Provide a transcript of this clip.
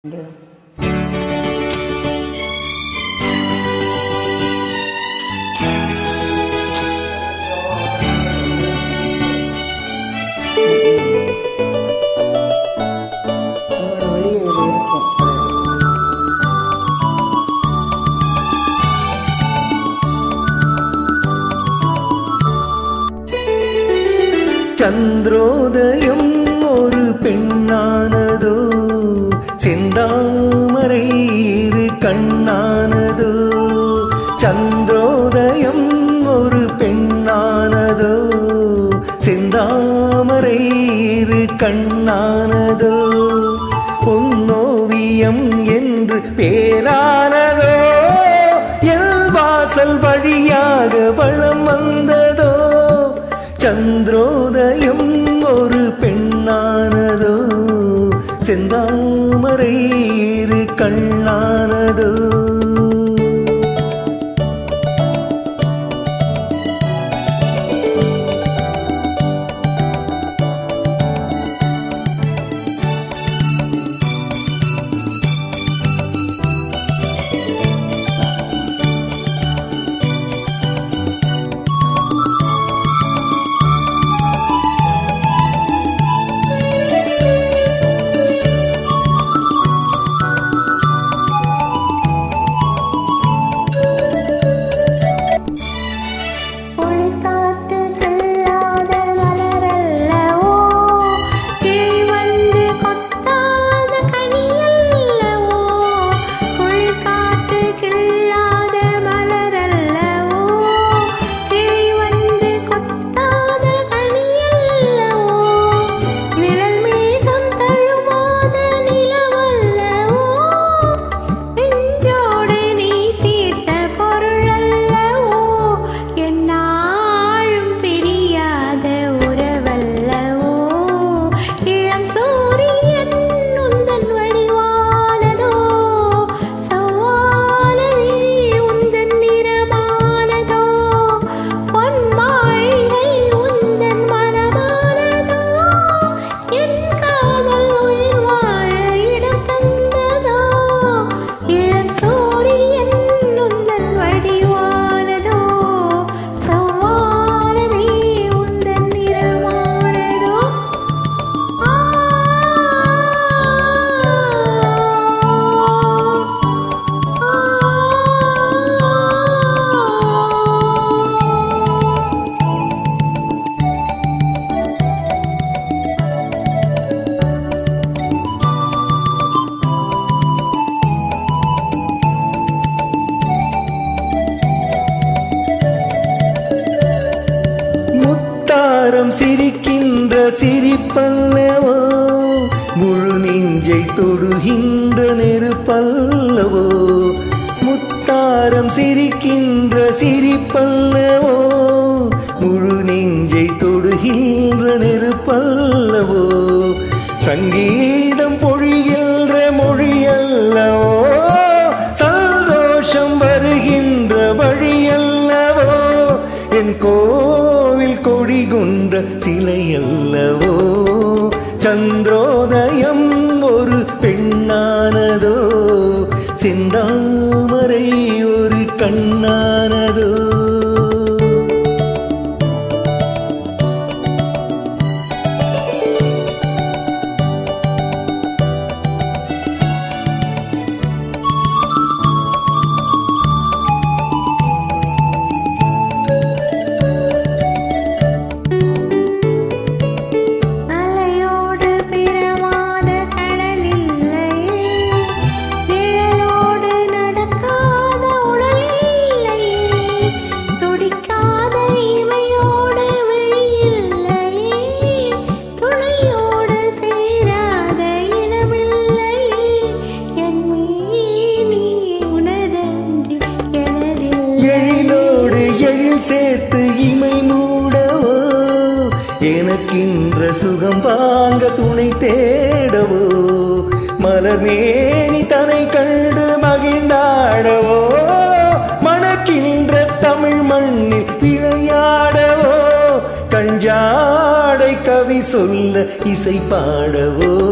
சந்திரோதயம் ஒரு பெண்ணானதோ, செந்தாமரை இரு கண்ணானதோ. சந்திரோதயம் ஒரு பெண்ணானதோ, செந்தாமரை இரு கண்ணானதோ. பொன்னோவியம் என்று பேரானதோ, எல் வாசல் வழியாக வளம் வந்ததோ. சந்திரோதயம் ஒரு பெண்ணானதோ, செந்தாமரை இரு கண்ணானதோ. சிரிக்கின்ற சிரிப்பல்லவோ, முழு நெஞ்சை தொடுகின்ற நெருப்பல்லவோ. முத்தாரம் சிரிக்கின்ற சிரிப்பல்லவோ, முழு நெஞ்சை தொடுகின்ற நெருப்பல்லவோ. சங்கீதம் பொழிகின்ற மொழியல்லவோ, சந்தோஷம் வருகின்ற வழியல்லவோ. என் கோவில் கொடி கொண்ட சிலையல்லவோ. சந்திரோதயம் ஒரு பெண்ணானதோ, செந்தாமரை ஒரு கண்ணானதோ. சேர்த்து இமை மூடவோ, எனக்கின்ற சுகம் வாங்க துணை தேடவோ. மலர்மேனி தனை கண்டு மகிழ்ந்தாடவோ, மணக்கின்ற தமிழ் மண்ணில் விளையாடவோ. கஞ்சாடை கவி சொல்ல இசை பாடவோ.